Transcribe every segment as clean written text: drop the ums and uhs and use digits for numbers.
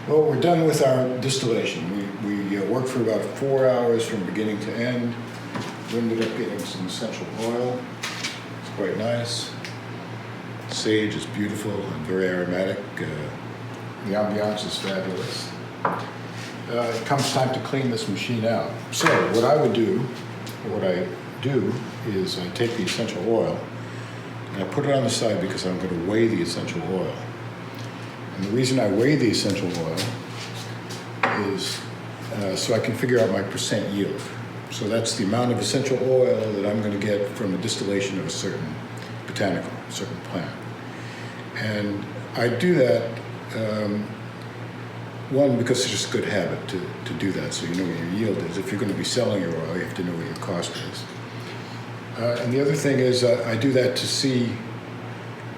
Well, we're done with our distillation. We worked for about 4 hours from beginning to end. We ended up getting some essential oil. It's quite nice. Sage is beautiful and very aromatic. The ambiance is fabulous. It comes time to clean this machine out. So what I do is I take the essential oil and I put it on the side because I'm going to weigh the essential oil. And the reason I weigh the essential oil is so I can figure out my percent yield. So that's the amount of essential oil that I'm going to get from the distillation of a certain botanical, a certain plant. And I do that, one, because it's just a good habit to do that, so you know what your yield is. If you're going to be selling your oil, you have to know what your cost is. And the other thing is I do that to see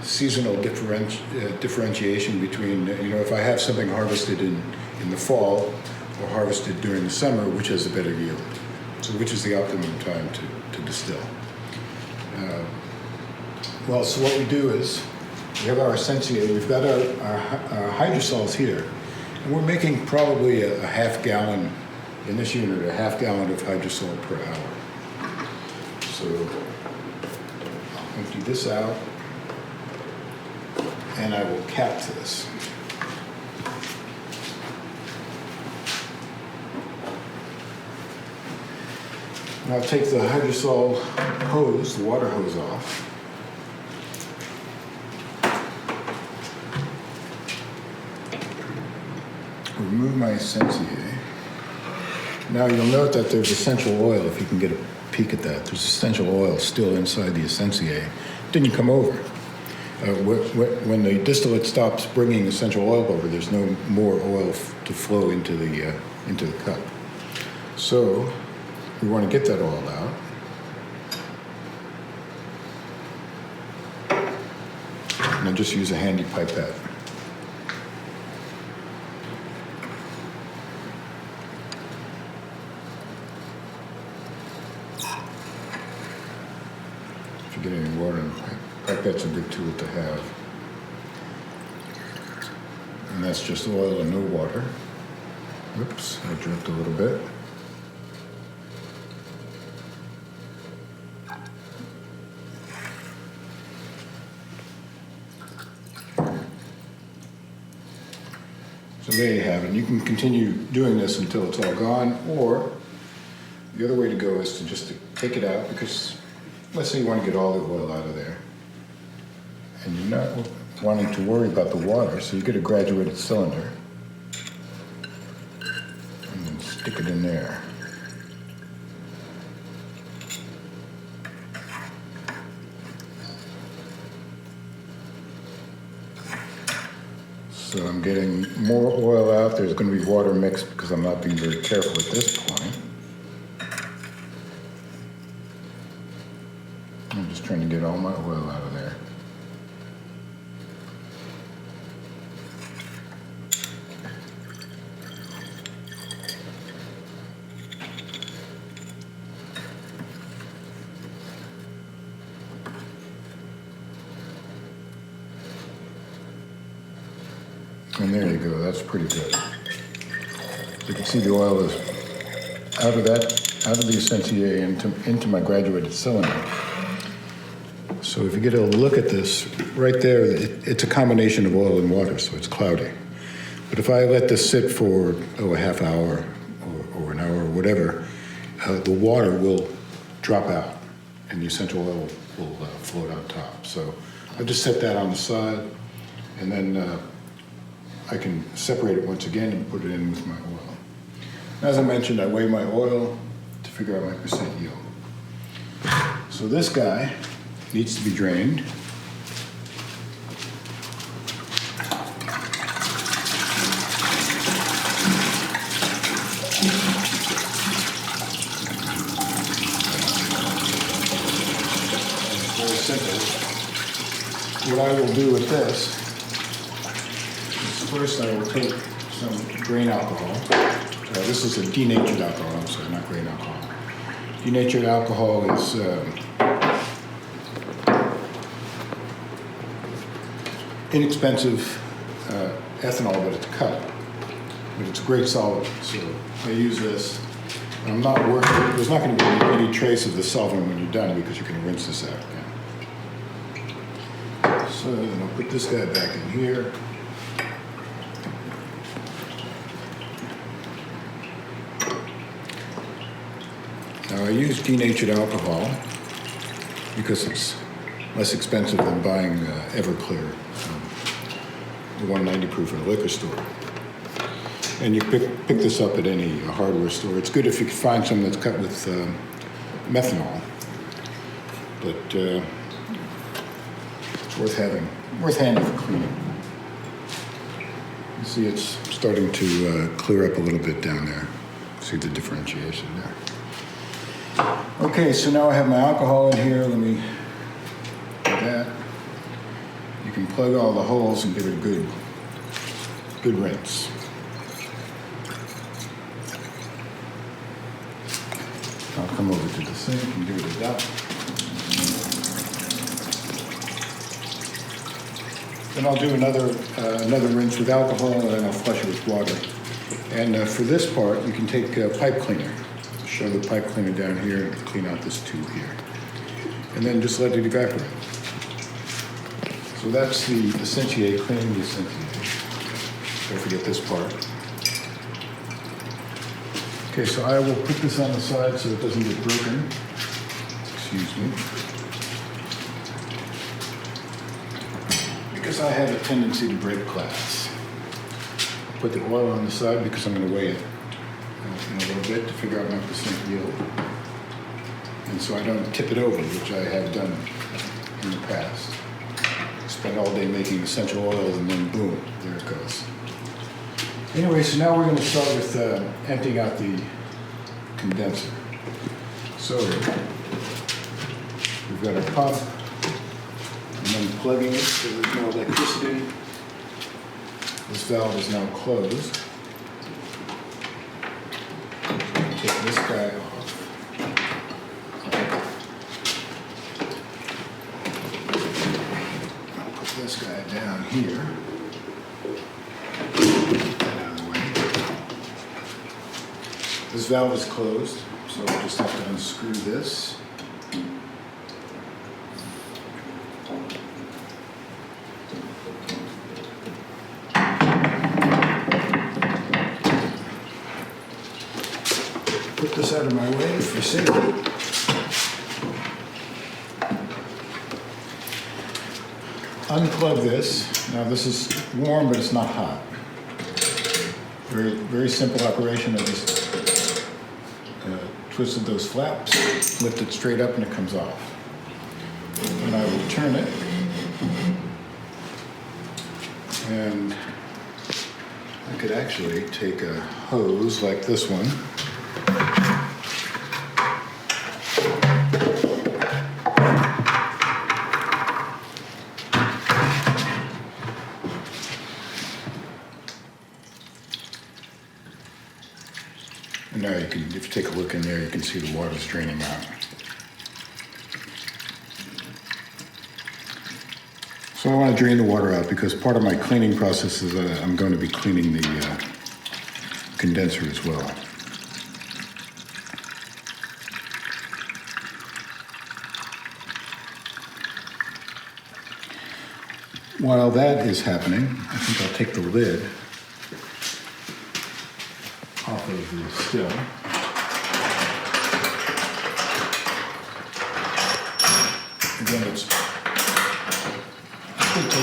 seasonal differentiation between, if I have something harvested in the fall or harvested during the summer, which has a better yield. So which is the optimum time to distill. So what we do is we have our Essentia, we've got our hydrosols here, and we're making probably a half gallon, in this unit, a half gallon of hydrosol per hour. So I'll empty this out, and I will cap this. And I'll take the hydrosol hose, the water hose off. Remove my Essentia. Now you'll note that there's essential oil, if you can get a peek at that. There's essential oil still inside the Essentia. It didn't come over. When the distillate stops bringing essential oil over, there's no more oil to flow into the cup. So we want to get that oil out. And I just use a handy pipette. If you get any water in the pipette's a good tool to have. And that's just oil and no water. Oops, I dripped a little bit. So there you have it. You can continue doing this until it's all gone, or the other way to go is to take it out, because let's say you want to get all the oil out of there, and you're not wanting to worry about the water, so you get a graduated cylinder and then stick it in there. So I'm getting more oil out. There's going to be water mixed because I'm not being very careful at this point. I'm just trying to get all my oil out of there. And there you go, that's pretty good. You can see the oil is out of the Essentia into my graduated cylinder. So if you get a look at this, right there, it's a combination of oil and water, so it's cloudy. But if I let this sit for, a half hour or an hour or whatever, the water will drop out and the essential oil will float on top. So I just set that on the side, and then I can separate it once again and put it in with my oil. As I mentioned, I weigh my oil to figure out my percent yield. So this guy needs to be drained. Very simple. What I will do with this is first I will take some grain alcohol. This is a denatured alcohol, I'm sorry, not grain alcohol. Denatured alcohol is inexpensive ethanol, but it's cut. but it's a great solvent. So I use this. I'm not working, there's not going to be any trace of the solvent when you're done because you can rinse this out again. So then I'll put this guy back in here. Now I use denatured alcohol because it's less expensive than buying Everclear, the 190 proof at a liquor store. And you pick this up at any hardware store. It's good if you can find some that's cut with methanol, but it's worth having, worth handling for cleaning. You see it's starting to clear up a little bit down there. See the differentiation there. Okay, so now I have my alcohol in here. Let me do that. You can plug all the holes and give it a good rinse. I'll come over to the sink and give it a dump. Then I'll do another rinse with alcohol, and then I'll flush it with water. And for this part, you can take a pipe cleaner. Show the pipe cleaner down here and clean out this tube here. And then just let it evaporate. So that's the Essentiae, cleaning the Essentiae. Don't forget this part. Okay, so I will put this on the side so it doesn't get broken. Excuse me. Because I have a tendency to break glass. I'll put the oil on the side because I'm going to weigh it in a little bit to figure out my percent yield. And so I don't tip it over, which I have done in the past. Spend all day making essential oils and then boom, there it goes. Anyway, so now we're going to start with emptying out the condenser. So we've got our pump, and then plugging it so there's no electricity. This valve is now closed. Take this guy off. I'll put this guy down here. This valve is closed, so I just have to unscrew this. Put this out of my way for safety. Unplug this. Now this is warm, but it's not hot. Very, very simple operation. I just twisted those flaps, lift it straight up, and it comes off. And I will turn it, and I could actually take a hose like this one, and now you can, if you take a look in there, you can see the water's draining out. So I want to drain the water out because part of my cleaning process is I'm going to be cleaning the condenser as well. While that is happening, I think I'll take the lid off of the still. Again, it's good to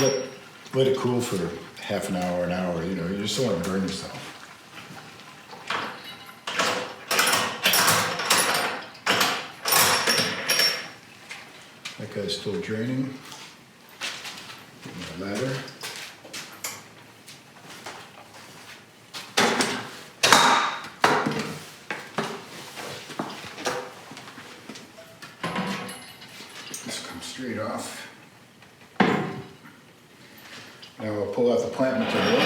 let it cool for half an hour, you know, you just don't want to burn yourself. That guy's still draining. My ladder. This comes straight off. Now we'll pull out the plant material.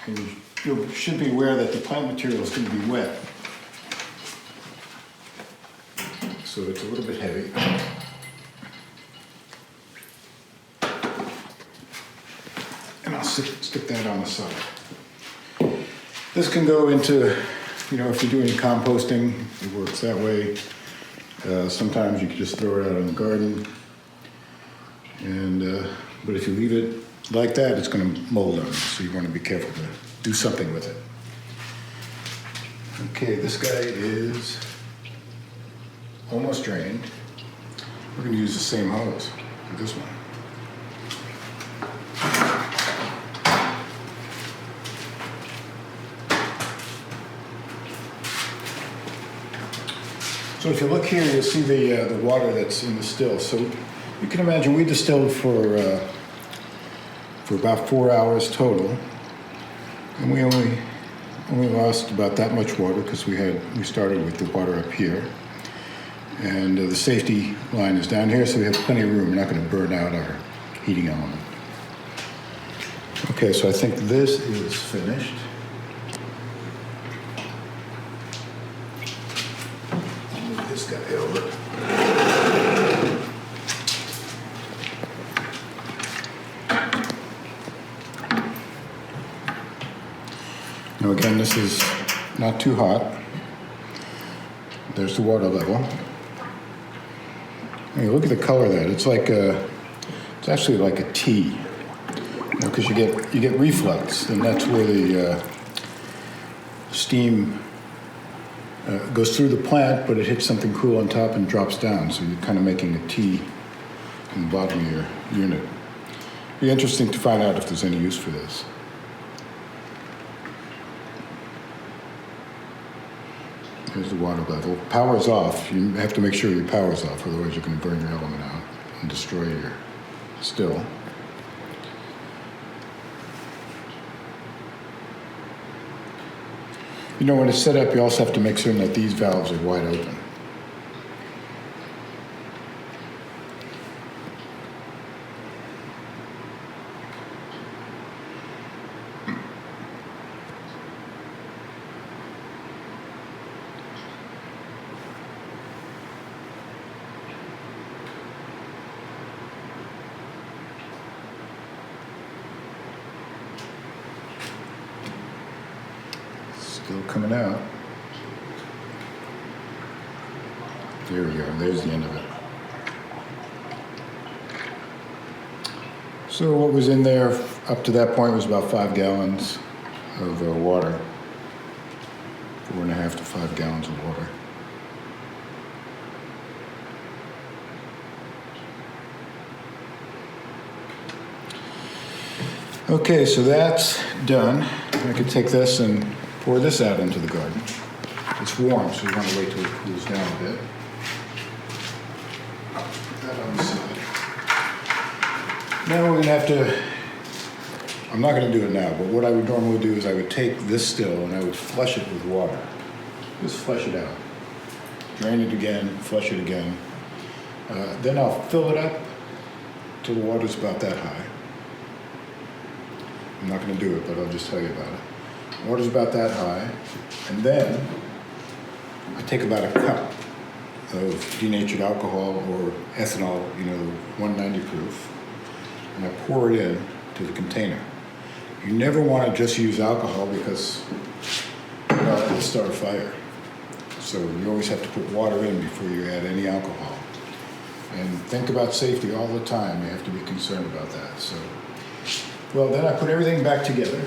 And you should be aware that the plant material is going to be wet. So it's a little bit heavy. And stick that on the side. This can go into, you know, if you're doing composting, it works that way. Sometimes you can just throw it out in the garden. And, but if you leave it like that, it's going to mold on you, so you want to be careful to do something with it. Okay, this guy is almost drained. We're going to use the same hose for this one. So if you look here, you'll see the water that's in the still. So you can imagine we distilled for about 4 hours total, and we only lost about that much water because we started with the water up here, and the safety line is down here, so we have plenty of room. We're not going to burn out our heating element. Okay, so I think this is finished. Move this guy over. Now again, this is not too hot. There's the water level. I mean, look at the color of that. It's like it's actually like a tea, because you get reflux, and that's where the steam goes through the plant, but it hits something cool on top and drops down. So you're kind of making a tea in the bottom of your unit. It'd be interesting to find out if there's any use for this. Here's the water level. Power's off. You have to make sure your power's off, otherwise you're going to burn your element out and destroy your still. You know, when it's set up, you also have to make certain that these valves are wide open. Still coming out. There we go. There's the end of it. So what was in there up to that point was about 5 gallons of water. 4.5 to 5 gallons of water. Okay, so that's done. I could take this and pour this out into the garden. It's warm, so you want to wait till it cools down a bit. Put that on the side. Now we're going to have to, I'm not going to do it now, but what I would normally do is I would take this still and I would flush it with water. Just flush it out. Drain it again, flush it again. Then I'll fill it up till the water's about that high. I'm not going to do it, but I'll just tell you about it. Water's about that high, and then I take about a cup of denatured alcohol or ethanol, you know, 190 proof, and I pour it in to the container. You never want to just use alcohol because it'll start a fire. So you always have to put water in before you add any alcohol. And think about safety all the time. You have to be concerned about that. So, well, then I put everything back together.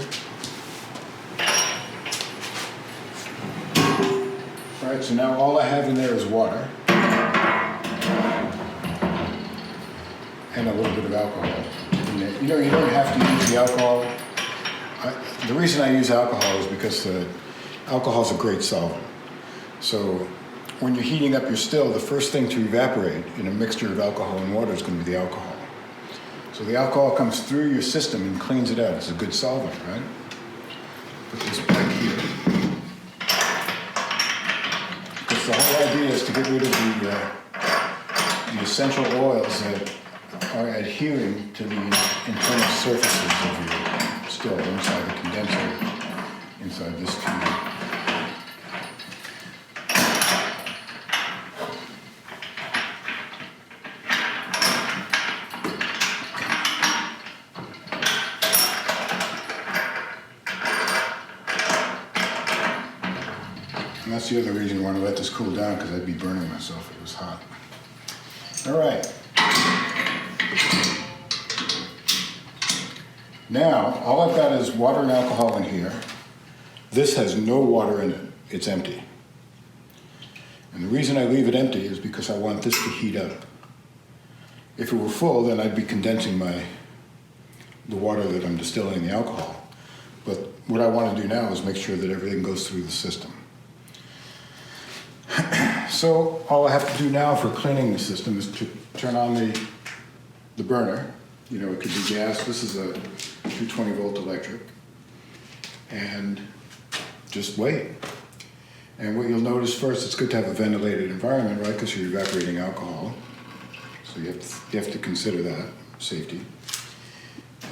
All right, so now all I have in there is water and a little bit of alcohol. You know, you don't have to use the alcohol. The reason I use alcohol is because alcohol is a great solvent. So when you're heating up your still, the first thing to evaporate in a mixture of alcohol and water is going to be the alcohol. So the alcohol comes through your system and cleans it out. It's a good solvent, right? Put this back here. The whole idea is to get rid of the essential oils that are adhering to the internal surfaces of your still inside the condenser, inside this tube. that's the other reason I want to let this cool down, because I'd be burning myself if it was hot. All right. Now, all I've got is water and alcohol in here. This has no water in it. It's empty. And the reason I leave it empty is because I want this to heat up. If it were full, then I'd be condensing the water that I'm distilling the alcohol. But what I want to do now is make sure that everything goes through the system. So all I have to do now for cleaning the system is to turn on the burner. You know, it could be gas. This is a 220 volt electric. And just wait. And what you'll notice first, it's good to have a ventilated environment, right? Because you're evaporating alcohol. So you have to consider that, safety.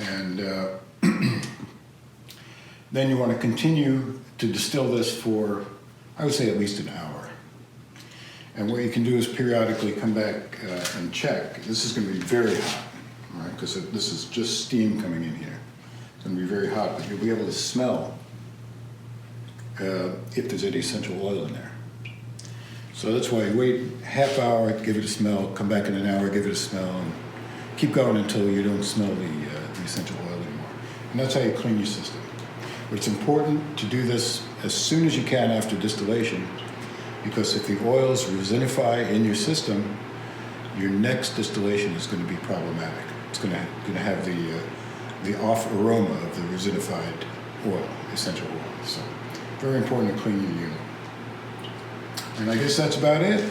And then you want to continue to distill this for, I would say, at least an hour. And what you can do is periodically come back and check. This is going to be very hot, right? Because this is just steam coming in here. It's going to be very hot, but you'll be able to smell if there's any essential oil in there. So that's why you wait half hour, give it a smell, come back in an hour, give it a smell, and keep going until you don't smell the essential oil anymore. And that's how you clean your system. But it's important to do this as soon as you can after distillation, because if the oils resinify in your system, your next distillation is going to be problematic. It's going to have the off aroma of the resinified oil, essential oil. So very important to clean your unit. And I guess that's about it.